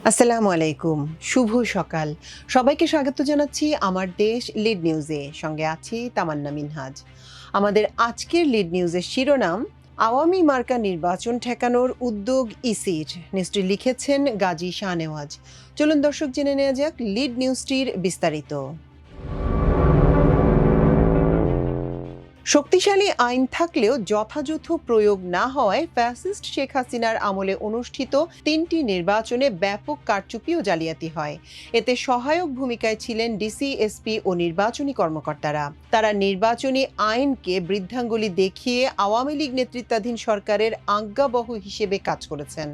আসসালামু আলাইকুম, শুভ সকাল। সবাইকে স্বাগত জানাচ্ছি আমার দেশ লিড নিউজে। সঙ্গে আছি তামান্না মিনহাজ। আমাদের আজকের লিড নিউজের শিরোনাম, আওয়ামী মার্কা নির্বাচন ঠেকানোর উদ্যোগ ইসির। নিউজটি লিখেছেন গাজী শাহনেওয়াজ। চলুন দর্শক জেনে নেওয়া যাক লিড নিউজটির বিস্তারিত। শক্তিশালী আইন থাকলেও যথাযথ প্রয়োগ না হওয়ায় ফ্যাসিস্ট শেখ হাসিনার আমলে অনুষ্ঠিত ৩টি নির্বাচনে ব্যাপক কারচুপি ও জালিয়াতি হয়। এতে সহায়ক ভূমিকায় ছিলেন ডিসি, এসপি ও নির্বাচনী কর্মকর্তারা। তারা নির্বাচনী আইনকে বৃদ্ধাঙ্গুলি দেখিয়ে আওয়ামী লীগ নেতৃত্বাধীন সরকারের আজ্ঞাবহ হিসেবে কাজ করেছেন।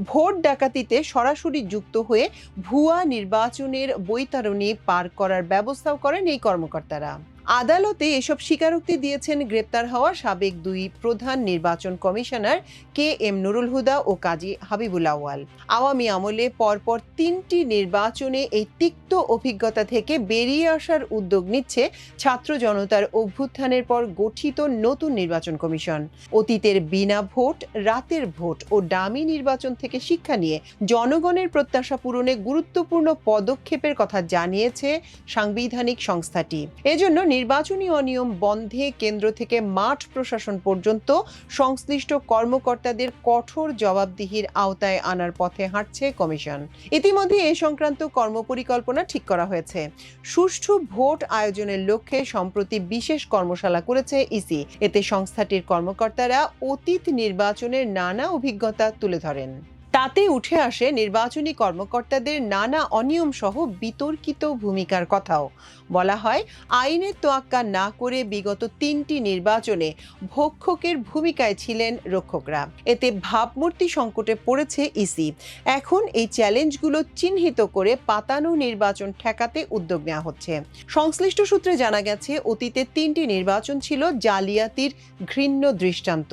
ভোট ডাকাতিতে সরাসরি যুক্ত হয়ে ভুয়া নির্বাচনের বৈতরণী পার করার ব্যবস্থাও করেন এই কর্মকর্তারা। আদালতে এসব স্বীকারোক্তি দিয়েছেন গ্রেপ্তার হওয়া সাবেক দুই প্রধান নির্বাচন commissioner K M Nurul Huda ও কাজী হাবিবুল আউয়াল। আওয়ামী আমলে পরপর ৩টি নির্বাচনে এই তিক্ত অভিজ্ঞতা থেকে বেরিয়ে আসার উদ্যোগ নিচ্ছে ছাত্র জনতার অভ্যুত্থানের পর গঠিত নতুন নির্বাচন কমিশন। অতীতের বিনা ভোট, রাতের ভোট ও ডামি নির্বাচন থেকে শিক্ষা নিয়ে জনগণের প্রত্যাশা পূরণে গুরুত্বপূর্ণ পদক্ষেপের কথা জানিয়েছে সাংবিধানিক সংস্থাটি। এজন্য নির্বাচনী অনিয়ম বন্ধে কেন্দ্র থেকে মাঠ প্রশাসন পর্যন্ত সংশ্লিষ্ট কর্মকর্তাদের কঠোর জবাবদিহির আওতায় আনার পথে হাঁটছে কমিশন। ইতিমধ্যে এ সংক্রান্ত কর্মপরিকল্পনা ঠিক করা হয়েছে। সুষ্ঠু ভোট আয়োজনের লক্ষ্যে সম্প্রতি বিশেষ কর্মশালা করেছে ইসি। এতে সংস্থাটির কর্মকর্তারা অতীত নির্বাচনের নানা অভিজ্ঞতা তুলে ধরেন। তাতে উঠে আসে নির্বাচনী কর্মকর্তাদের নানা অনিয়ম সহ বিতর্কিত ভূমিকার কথাও। বলা হয়, আইনের তোয়াক্কা না করে বিগত ৩টি নির্বাচনে ভক্ষকের ভূমিকায় ছিলেন রক্ষকরা। এতে ভাবমূর্তি সংকটে পড়েছে ইসি। এখন এই চ্যালেঞ্জগুলো চিহ্নিত করে পাতানো নির্বাচন ঠেকাতে উদ্যোগ নেওয়া হচ্ছে। সংশ্লিষ্ট সূত্রে জানা গেছে, অতীতে ৩টি নির্বাচন ছিল জালিয়াতির ঘৃণ্য দৃষ্টান্ত।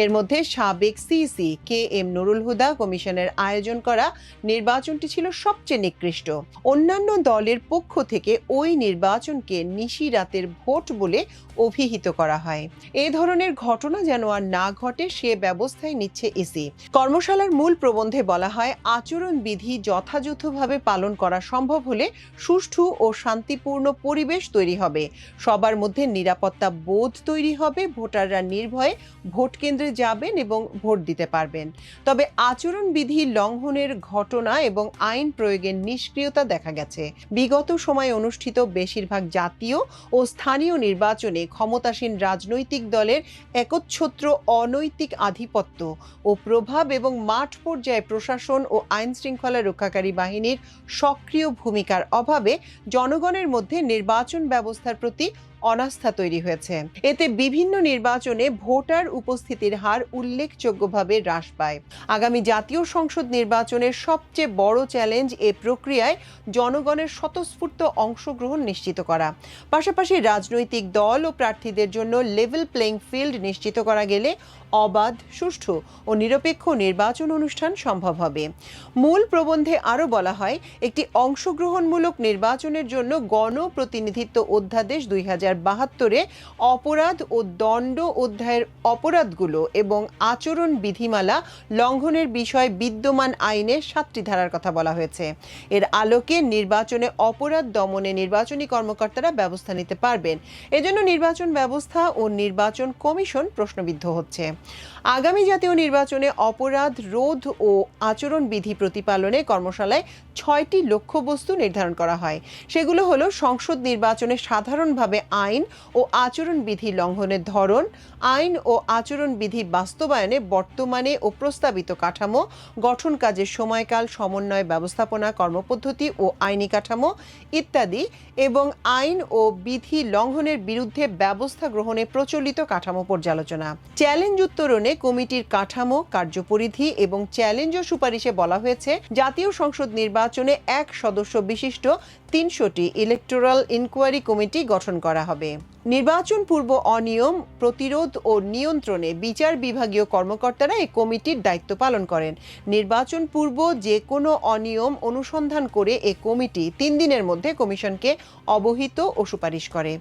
এর মধ্যে সাবেক CEC K M Nurul Huda কমিশনের আয়োজন করা নির্বাচনটি ছিল সবচেয়ে নিকৃষ্ট। অন্যান্য দলের পক্ষ থেকে ওই নির্বাচনকে নিশি রাতের ভোট বলে অভিহিত করা হয়। এ ধরনের ঘটনা যেন আর না ঘটে সে ব্যবস্থায় নিচ্ছে ইসি। কর্মশালার মূল প্রবন্ধে বলা হয়, আচরণবিধি যথাযথভাবে পালন করা সম্ভব হলে সুষ্ঠু ও শান্তিপূর্ণ পরিবেশ তৈরি হবে। সবার মধ্যে নিরাপত্তা বোধ তৈরি হবে। ভোটাররা নির্ভয়ে ভোট কেন্দ্রে যাবেন এবং ভোট দিতে পারবেন। তবে আচরণবিধি লঙ্ঘনের ঘটনা এবং আইন প্রয়োগের নিষ্ক্রিয়তা দেখা গেছে। বিগত সময়ে অনুষ্ঠিত বেশিরভাগ জাতীয় ও স্থানীয় নির্বাচনে ক্ষমতাসীন রাজনৈতিক দলের একচ্ছত্র অনৈতিক আধিপত্য ও প্রভাব এবং মাঠ পর্যায়ে প্রশাসন ও আইন শৃঙ্খলা রক্ষাকারী বাহিনীর সক্রিয় ভূমিকার অভাবে জনগণের মধ্যে নির্বাচন ব্যবস্থার প্রতি অনাস্থা তৈরি হয়েছে। এতে বিভিন্ন নির্বাচনে ভোটার উপস্থিতির হার উল্লেখযোগ্যভাবে হ্রাস পায়। আগামী জাতীয় সংসদ নির্বাচনের সবচেয়ে বড় চ্যালেঞ্জ এ প্রক্রিয়ায় জনগণের স্বতঃস্ফূর্ত অংশগ্রহণ নিশ্চিত করা। পাশাপাশি রাজনৈতিক দল ও প্রার্থীদের জন্য লেভেল প্লেইং ফিল্ড নিশ্চিত করা গেলে অবাধ, সুষ্ঠু ও নিরপেক্ষ নির্বাচন অনুষ্ঠান সম্ভব হবে। মূল প্রবন্ধে আরও বলা হয়, একটি অংশগ্রহণমূলক নির্বাচনের জন্য গণপ্রতিনিধিত্ব অধ্যাদেশ ২০৭২-এ অপরাধ ও দণ্ড অধ্যায়ের অপরাধগুলো এবং আচরণ বিধিমালা লঙ্ঘনের বিষয়ে বিদ্যমান আইনে ৭টি ধারার কথা বলা হয়েছে। এর আলোকে নির্বাচনে অপরাধ দমনে নির্বাচনী কর্মকর্তারা ব্যবস্থা নিতে পারবেন। এজন্য নির্বাচন ব্যবস্থা ও নির্বাচন কমিশন প্রশ্নবিদ্ধ হচ্ছে। আগামী জাতীয় নির্বাচনে অপরাধ রোধ ও আচরণ বিধি প্রতিপালনে কর্মশালায় ৬টি লক্ষ্যবস্তু নির্ধারণ করা হয়। সেগুলো হলো, সংসদ নির্বাচনে সাধারণভাবে আইন ও আচরণ বিধি লঙ্ঘনের ধরন, আইন ও আচরণ বিধি বাস্তবায়নে বর্তমানে ও প্রস্তাবিত কাঠামো, গঠন কাজের সময়কাল, সমন্বয় ব্যবস্থাপনা কর্মপদ্ধতি ও আইনি কাঠামো ইত্যাদি, এবং আইন ও বিধি লঙ্ঘনের বিরুদ্ধে ব্যবস্থা গ্রহণে প্রচলিত কাঠামো পর্যালোচনা। চ্যালেঞ্জ উত্তরণে কমিটির কাঠামো, কার্যপরিধি এবং চ্যালেঞ্জ ও সুপারিশে বলা হয়েছে, জাতীয় সংসদ নির্বাচনে ১ সদস্য বিশিষ্ট ৩০০টি ইলেকটোরাল ইনকোয়ারি কমিটি গঠন করা হবে। নির্বাচন পূর্ব অনিয়ম প্রতিরোধ ও নিয়ন্ত্রণে বিচার বিভাগীয় কর্মকর্তারা এই কমিটির দায়িত্ব পালন করেন। নির্বাচন পূর্ব যে কোনো অনিয়ম অনুসন্ধান করে এ কমিটি 3 দিনের মধ্যে কমিশনকে অবহিত ও সুপারিশ করে।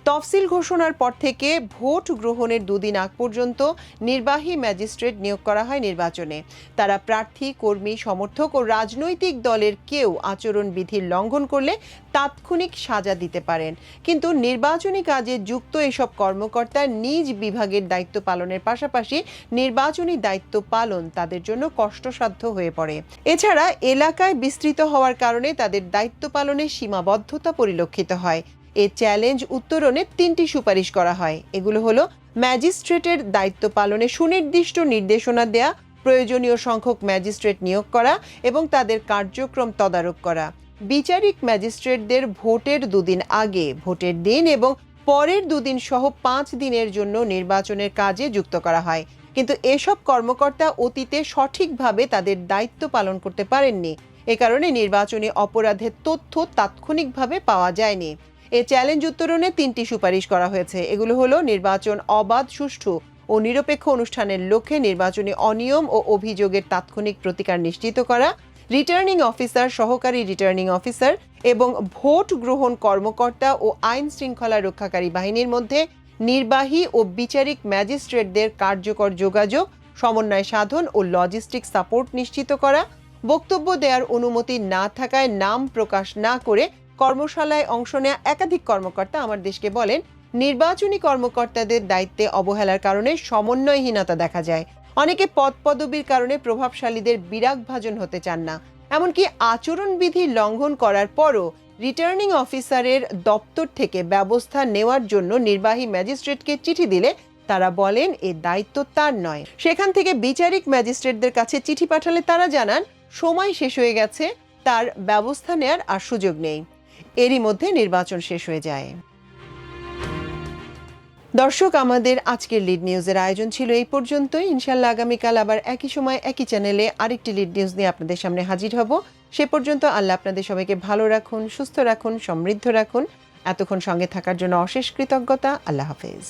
তফসিল ঘোষণার পর থেকে ভোট গ্রহণের 2 দিন আগ পর্যন্ত নির্বাহী ম্যাজিস্ট্রেট নিয়োগ করা হয় নির্বাচনে। তারা প্রার্থী, কর্মী, সমর্থক ও রাজনৈতিক দলের কেউ আচরণবিধির লঙ্ঘন করলে তাৎক্ষণিক সাজা দিতে পারেন। কিন্তু নির্বাচনী কাজে যুক্ত এসব কর্মকর্তা নিজ বিভাগের দায়িত্ব পালনের পাশাপাশি নির্বাচনী দায়িত্ব পালন তাদের জন্য কষ্টসাধ্য হয়ে পড়ে। এছাড়া এলাকায় বিস্তৃত হওয়ার কারণে তাদের দায়িত্ব পালনে সীমাবদ্ধতা পরিলক্ষিত হয়। এ চ্যালেঞ্জ উত্তরণে 3টি সুপারিশ করা হয়। এগুলো হলো ম্যাজিস্ট্রেটের দায়িত্ব পালনে সুনির্দিষ্ট নির্দেশনা দেয়া, প্রয়োজনীয় সংখ্যক ম্যাজিস্ট্রেট নিয়োগ করা এবং তাদের কার্যক্রম তদারক করা, বিচারিক ম্যাজিস্ট্রেটদের ভোটের 2 দিন আগে, ভোটের দিন এবং পরের 2 দিন সহ 5 দিনের জন্য নির্বাচনের কাজে যুক্ত করা হয়। কিন্তু এসব কর্মকর্তা অতীতে সঠিকভাবে তাদের দায়িত্ব পালন করতে পারেননি। এ কারণে নির্বাচনী অপরাধের তথ্য তাৎক্ষণিকভাবে পাওয়া যায়নি। এ চ্যালেঞ্জ উত্তরণে 3টি সুপারিশ করা হয়েছে। এগুলো হলো নির্বাচন অবাধ, সুষ্ঠু ও নিরপেক্ষ অনুষ্ঠানের লক্ষ্যে নির্বাচনী অনিয়ম ও অভিযোগের তাৎক্ষণিক প্রতিকার নিশ্চিত করা, রিটার্নিং অফিসার, সহকারী রিটার্নিং অফিসার এবং ভোট গ্রহণ কর্মকর্তা ও আইন শৃঙ্খলা রক্ষাকারী বাহিনীর মধ্যে নির্বাহী ও বিচারিক ম্যাজিস্ট্রেটদের কার্যকর যোগাযোগ, সমন্বয় সাধন ও লজিস্টিক সাপোর্ট নিশ্চিত করা, বক্তব্য দেওয়ার অনুমতি না থাকায় নাম প্রকাশ না করে কর্মশালায় অংশ নেওয়া একাধিক কর্মকর্তা আমার দেশকে বলেন, নির্বাচনী কর্মকর্তাদের দায়িত্বে অবহেলার কারণে সমন্বয়হীনতা দেখা যায়। অনেকে পদপদবীর কারণে প্রভাবশালীদের বিরাগভাজন হতে চান না। এমনকি আচরণবিধি লঙ্ঘন করার পরও রিটার্নিং অফিসারের দপ্তর থেকে ব্যবস্থা নেওয়ার জন্য নির্বাহী ম্যাজিস্ট্রেটকে চিঠি দিলে তারা বলেন এ দায়িত্ব তার নয়। সেখান থেকে বিচারিক ম্যাজিস্ট্রেটদের কাছে চিঠি পাঠালে তারা জানান সময় শেষ হয়ে গেছে, তার ব্যবস্থা নেয়ার আর সুযোগ নেই। এরই মধ্যে নির্বাচন শেষ হয়ে যায়। দর্শক, আমাদের আজকের লিড নিউজের আয়োজন ছিল এই পর্যন্তই। ইনশাআল্লাহ আগামীকাল আবার একই সময় একই চ্যানেলে আরেকটি লিড নিউজ নিয়ে আপনাদের সামনে হাজির হব। সে পর্যন্ত আল্লাহ আপনাদের সবাইকে ভালো রাখুন, সুস্থ রাখুন, সমৃদ্ধ রাখুন। এতক্ষণ সঙ্গে থাকার জন্য অশেষ কৃতজ্ঞতা। আল্লাহ হাফেজ।